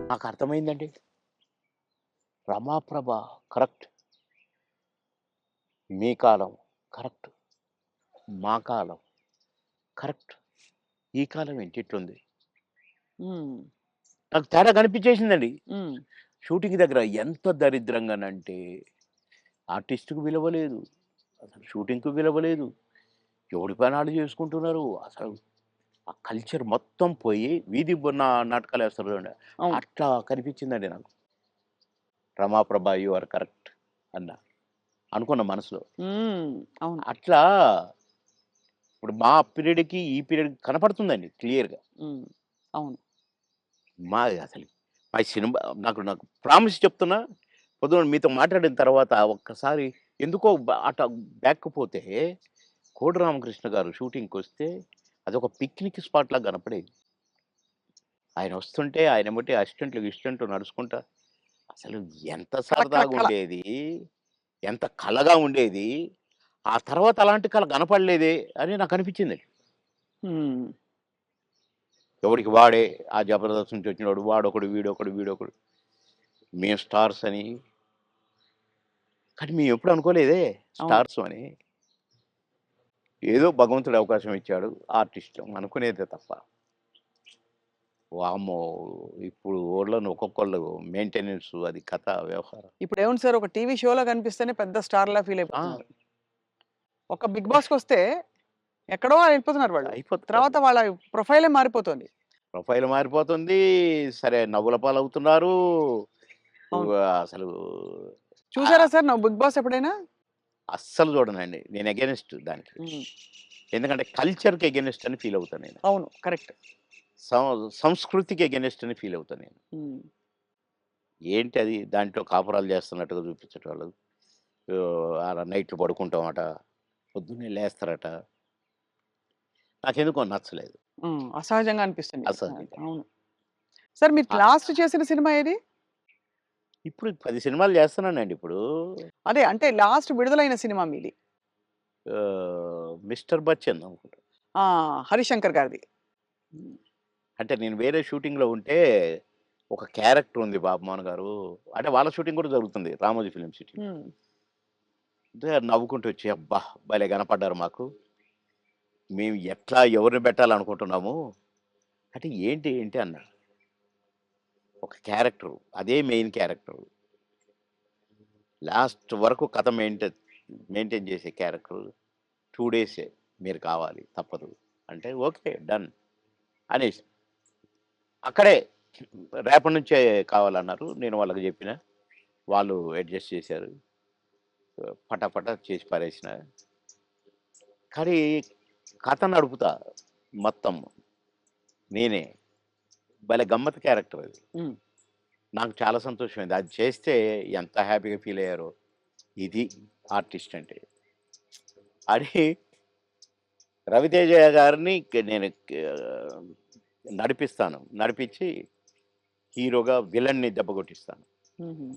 నాకు అర్థమైందండి. రమాప్రభ కరెక్ట్. మీ కాలం కరెక్ట్. మా కాలం కరెక్ట్. ఈ కాలం ఏంటి ఇట్లుంది? హ్మ్. నాకు తేడా కనిపించేసిందండి. హ్మ్. షూటింగ్ దగ్గర ఎంత దరిద్రంగానంటే, ఆర్టిస్ట్‌కి విలువ లేదు. అసలు షూటింగ్‌కి విలువ లేదు. ఎవడి పని ఆళ్ళు చేసుకుంటున్నారు. అసలు ఆ కల్చర్ మొత్తం పోయి వీధి నాటకాలేస్తారు చూడండి. అవును. అట్లా కనిపించిందండి నాకు. రమాప్రభ యూ ఆర్ కరెక్ట్ అన్నా. అనుకున్న మనసులో. హ్మ్. అవును. అట్లా ఇప్పుడు మా పీరియడ్‌కి, ఈ పీరియడ్‌కి కనపడుతుందండి క్లియర్‌గా. హ్మ్. అవును. మా అసలు మా సినిమా నాకు నాకు ప్రామిస్ చెప్తున్నా, పొద్దున మీతో మాట్లాడిన తర్వాత ఒక్కసారి ఎందుకో అట బ్యాక్‌కి పోతే, కోడి రామకృష్ణ గారు షూటింగ్‌కొస్తే అదొక పిక్నిక్ స్పాట్‌లాగా కనపడేది. ఆయన వస్తుంటే ఆయన ఎమ్మటే అసిస్టెంట్లు, గిసిస్టెంట్లు నడుచుకుంటా అసలు ఎంత కళ కళ కళ. సరదాగుండేది. ఎంత కళగా ఉండేది. ఆ తర్వాత అలాంటి కళ కనపడలేదే అని నాకనిపించిందండి. హ్మ్. ఎవడికి వాడే ఆ జబర్దస్త్ నుంచి వచ్చినోడు వాడొకడు, వీడొకడు, వీడొకడు. మేము స్టార్స్ అని. కానీ మేమెప్పుడు అనుకోలేదే అవును. స్టార్స్ అని. ఏదో భగవంతుడు అవకాశం ఇచ్చాడు. ఆర్టిస్టులం అనుకునేదే తప్ప. వామ్మో! ఇప్పుడు ఊర్లోని ఒక్కొక్కళ్ళు మెయింటెనెన్స్ అది కథ వ్యవహారం. ఇప్పుడేముంది సార్ ఒక టీవీ షోలో కనిపిస్తేనే పెద్ద స్టార్‌లా ఫీల్ ఆ! అయిపోతున్నారు. ఒక 'బిగ్ బాస్'కొస్తే ఎక్కడో వెళ్ళిపోతున్నారు వాళ్ళు. అయిపోతున్నారు. తర్వాత వాళ్ళ ప్రొఫైలే మారిపోతోంది. ప్రొఫైల్ మారిపోతుంది. సరే నవ్వుల పాలవుతున్నారు. అవును. అసలు చూసారా ఆహ్, సార్ నువ్వు 'బిగ్ బాస్' ఎప్పుడైనా? అస్సలు చూడనండి. నేను అగైనిస్ట్ దానికి. హ్మ్. ఎందుకంటే కల్చర్‌కి అగైనిస్ట్ అని ఫీల్ అవుతా నేను. అవును. కరెక్ట్. సంస్కృతికి అగైనిస్ట్ అని ఫీల్ అవుతా నేను. హ్మ్. ఏంటి అది దాంట్లో కాపురాలు చేస్తున్నట్టుగా చూపించేటోళ్ళు. ఆడ నైట్‌లు పడుకుంటామట. పొద్దున్నే లేస్తారట. నాకెందుకో నచ్చలేదు. హ్మ్. అసహజంగా అనిపిస్తుంది. ఆ! అసహ్యంగా. అవును. సార్ మీరు ఆ! లాస్ట్ చేసిన సినిమా ఏది? ఇప్పుడు 10 సినిమాలు చేస్తున్నానండి ఇప్పుడు. అదే అంటే లాస్ట్ విడుదలైన సినిమా మీది. 'మిస్టర్ బచ్చన్' అనుకుంటా. ఆ! 'హరిశంకర్' గారిది. హ్మ్. అంటే నేను వేరే షూటింగ్‌లో ఉంటే ఒక క్యారెక్టర్ ఉంది బాబుమోహన్ గారు. అంటే వాళ్ళ షూటింగ్ కూడా జరుగుతుంది. రామోజీ ఫిల్మ్ సిటీలో. హ్మ్. అంటే నవ్వుకుంటూ వచ్చి, "అబ్బా! భలే కనపడ్డారు మాకు. మేము ఎట్లా ఎవరిని పెట్టాలనుకుంటున్నాము." అంటే ఏంటి, ఏంటి అన్నా. ఒక క్యారెక్టరు. అదే మెయిన్ క్యారెక్టరు. లాస్ట్ వరకు కథ మెయింటైన్ చేసే క్యారెక్టరు. 2 డేసే మీరు కావాలి తప్పదు. అంటే ఓకే. డన్ అనేసి. అక్కడే రేపటి నుంచే కావాలన్నారు. నేను వాళ్ళకి జెప్పిన. వాళ్ళు అడ్జస్ట్ చేశారు. పటాపటా చేసి పారేసిన. కానీ కథ నడుపుతా మొత్తం నేనే. భలే గమ్మత్తు క్యారెక్టర్ అది. హ్మ్. నాకు చాలా సంతోషమైంది. అది చేస్తే ఎంత హ్యాపీగా ఫీల్ అయ్యారో. ఇది ఆర్టిస్ట్ అంటే. అని రవితేజ గారిని నేను నడిపిస్తాను. నడిపించి హీరోగా విలన్ని దెబ్బ కొట్టిస్తాను. హుహు.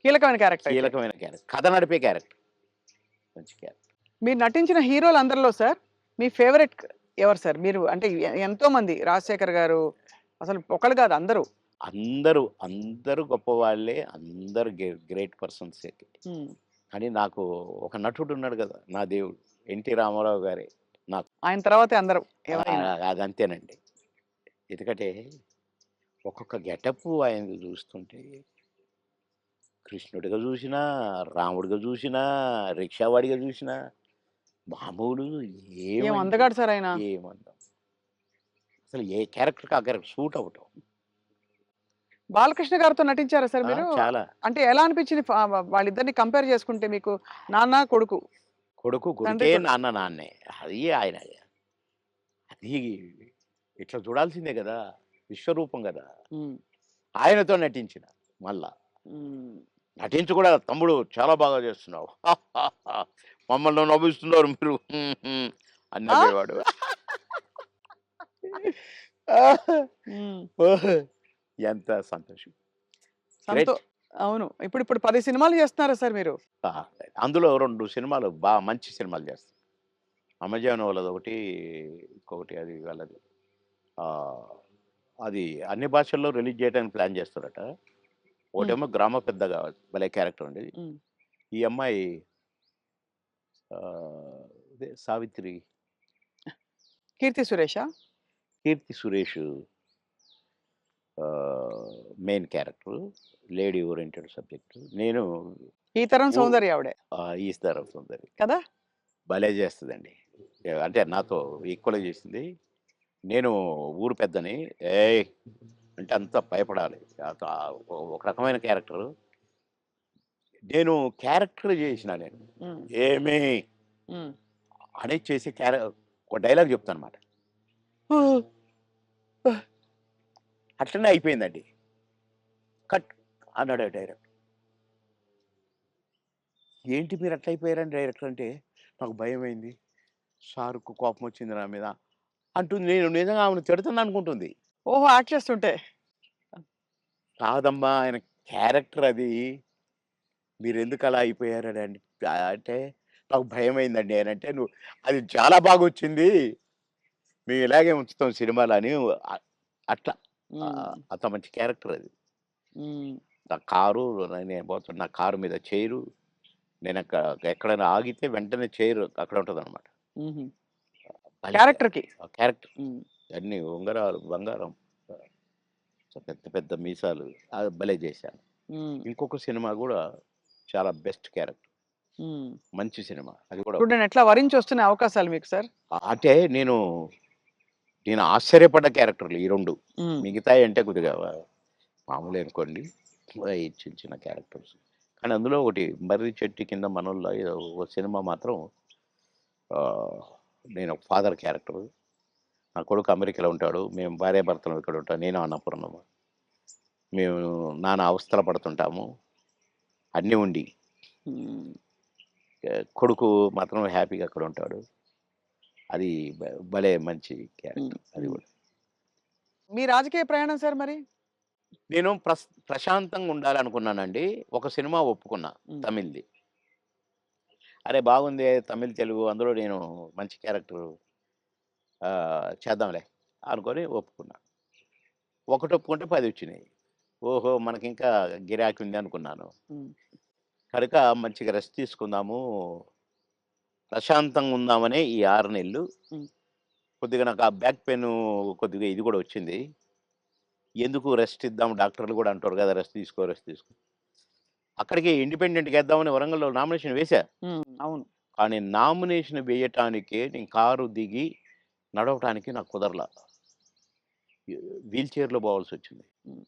కీలకమైన క్యారెక్టర్ అయితే. కీలకమైన క్యారెక్టర్. కథ నడిపే క్యారెక్టర్. మంచి క్యారెక్టర్. మీరు నటించిన హీరోలందరిలో సార్ మీ ఫేవరెట్ ఎవరు సార్? మీరు అంటే ఎంతోమంది 'రాజశేఖర్' గారు అసలు ఒకళ్ళు కాదు అందరూ. అందరూ గొప్పవాళ్ళే. అందరూ గ్రేట్ పర్సన్సే. హ్మ్. కానీ నాకు ఒక నటుడున్నాడు గదా! నా దేవుడు. 'ఎన్టీ రామారావు' గారే నాకు. ఆయన తర్వాతే అందరూ ఎవరైనా. అదంతేనండి. ఎందుకంటే ఒక్కొక్క గెటప్పు ఆయనది చూస్తుంటే కృష్ణుడిగా జూసినా, రాముడిగా జూసినా, రిక్షావాడిగా జూసినా మామూలు ఏం ఏమండి అందగాడు సార్ ఆయన. ఏమంటాం. అసలు ఏ క్యారెక్టర్‌కి ఆ క్యారెక్టర్ సూట్ అవ్వటం. 'బాలకృష్ణ' గారితో నటించారా సార్ ఆ! మీరు? చాలా. అంటే ఎలా అనిపించింది వాళ్ళిద్దరిని కంపేర్ చేసుకుంటే మీకు నాన్న, కొడుకు, కొడుకు తండ్రి కొడుకే, కొడుకు. నాన్న నాన్నే. అది ఆయన అది ఇట్లా చూడాల్సిందే గదా! విశ్వరూపం గదా! హ్మ్. ఆయనతో నటించిన మళ్ళా. హ్మ్. నటించి కూడా తమ్ముడు చాలా బాగా చేస్తున్నావు. మమ్మల్ని నవ్విస్తున్నారు మీరు. అని ఆ! నవ్వేవాడు. హ్మ్. ఓహ్! ఎంత సంతోషం. సంతో గ్రేట్. అవును. ఇప్పుడు 10 సినిమాలు చేస్తున్నారా సార్ మీరు? ఆ! అందులో 2 సినిమాలు మంచి సినిమాలు చేస్తా. అమెజాన్ వాళ్ళదొకటి, ఇంకొకటి అది వాళ్ళది. ఆహ్, అది అన్ని భాషల్లో రిలీజ్ చేయడానికి ప్లాన్ చేస్తారట. హ్మ్. ఒకటేమో గ్రామ పెద్దగా భలే క్యారెక్టర్ ఉండేది. హ్మ్. ఈ అమ్మాయి ఇదే సావిత్రి, 'కీర్తి సురేషా'? Keerthy Suresh main character. Lady oriented subject. నేను ఈ తరం ఊ సౌందర్య ఆవిడే. ఈస్టర్ సుందరి. కదా! భలే చేస్తదండి. అంటే నాతో ఈక్వల్‌గా చేసింది. నేను ఊరు పెద్దని, "ఏయ్!" అంటే అంతా భయపడాలి. ఒక రకమైన క్యారెక్టరు. నేను క్యారెక్టర్ చేసినా నేను. హ్మ్. "ఏమి" హ్మ్. అని చేసి ఒక డైలాగ్ చెప్తానన్నమాట. అట్లనే అయిపోయిందండి. కట్ అన్నాడు డైరెక్టర్. "ఏంటి మీరు అట్లా అయిపోయారని డైరెక్టర్ అంటే" నాకు భయమైంది. సార్‌కు కోపమొచ్చింది నా మీద అంటుంది. నేను నిజంగా ఆమెను తిడుతున్నాననుకుంటుంది. ఓహో! యాక్ట్ చేస్తుంటే. కాదమ్మా ఆయన క్యారెక్టర్ అది. మీరెందుకలా అయిపోయారని అంటే నాకు భయమైందండి నేనంటే నువ్వు అది చాలా బాగొచ్చింది. మేము ఇలాగే ఉంచుతాం సినిమాలో అని అట్లా హ్మ్. అంత మంచి క్యారెక్టర్ అది. హ్మ్. నా కారు నేను పోతున్న నా కారు మీద చైరు ఎక్కడైనా ఆగితే వెంటనే చైర్ అక్కడ ఉంటదనమాట. హుహు. భలే క్యారెక్టర్‌కి. క్యారెక్టర్ హ్మ్. అన్నీ ఉంగరాలు, బంగారం, పెద్ద పెద్ద మీసాలు భలే చేశాను. హ్మ్. ఇంకొక సినిమా గూడా చాలా బెస్ట్ క్యారెక్టర్. హ్మ్. మంచి సినిమా. అది కూడా ఇప్పుడు నేనెట్లా వరించొస్తున్న అవకాశాలు మీకు సార్? అంటే నేను ఆశ్చర్యపడ్డ క్యారెక్టర్‌లు ఈ 2. హ్మ్. మిగతాయి అంటే కొద్దిగా మామూలే అనుకోండి. ఈ చిన్న చిన్న క్యారెక్టర్స్. కానీ అందులో ఒకటి 'మర్రి చెట్టు కింద మనోళ్ళ' ఏదో ఒక సినిమా మాత్రం ఆహ్, నేను ఒక ఫాదర్ క్యారెక్టరు. నా కొడుకు అమెరికాలో ఉంటాడు. మేము భార్యాభర్తలం ఇక్కడ ఉంటాం. నేను అన్నపూర్ణమ్మ. మేము నానా అవస్థలు పడుతుంటాము. అన్నీ ఉండి. హ్మ్. కొడుకు మాత్రం హ్యాపీగా అక్కడ ఉంటాడు. అది భలే మంచి హ్మ్. క్యారెక్టర్ అది హ్మ్. గూడా. మీ రాజకీయ ప్రయాణం సార్ మరి? నేను ప్రశాంతంగా ఉండాలనుకున్నానండి. ఒక సినిమా ఒప్పుకున్నా హ్మ్. తమిళ్‌ది. అరే! బాగుందే తమిళ్, తెలుగు అందులో నేను మంచి క్యారెక్టరు చేద్దాంలే అనుకోని ఒప్పుకున్నా. ఒకటి ఒప్పుకుంటే 10 వచ్చినాయి. ఓహో! మనకింకా గిరాకీ ఉంది అనుకున్నాను. హ్మ్. కనుక మంచిగా రెస్ట్ తీసుకుందాము, ప్రశాంతంగా ఉందామనే ఈ 6 నెలలు హ్మ్. కొద్దిగా నాకు ఆ బ్యాక్ పెయిను కొద్దిగా ఇది గూడా వచ్చింది. ఎందుకు రెస్ట్ ఇద్దాం డాక్టర్లు గూడా అంటారు గదా! రెస్ట్ తీసుకో, రెస్ట్ తీసుకో. అక్కడికి ఇండిపెండెంట్‌గా ఏద్దామని వరంగల్‌లో నామినేషన్ వేశా. హ్మ్. అవును. కానీ నామినేషన్ వేయటానికే నేను కారు దిగి నడవటానికి నాకు కుదరల. వీల్ చైర్‌లో పోవాల్సొచ్చింది. హ్మ్.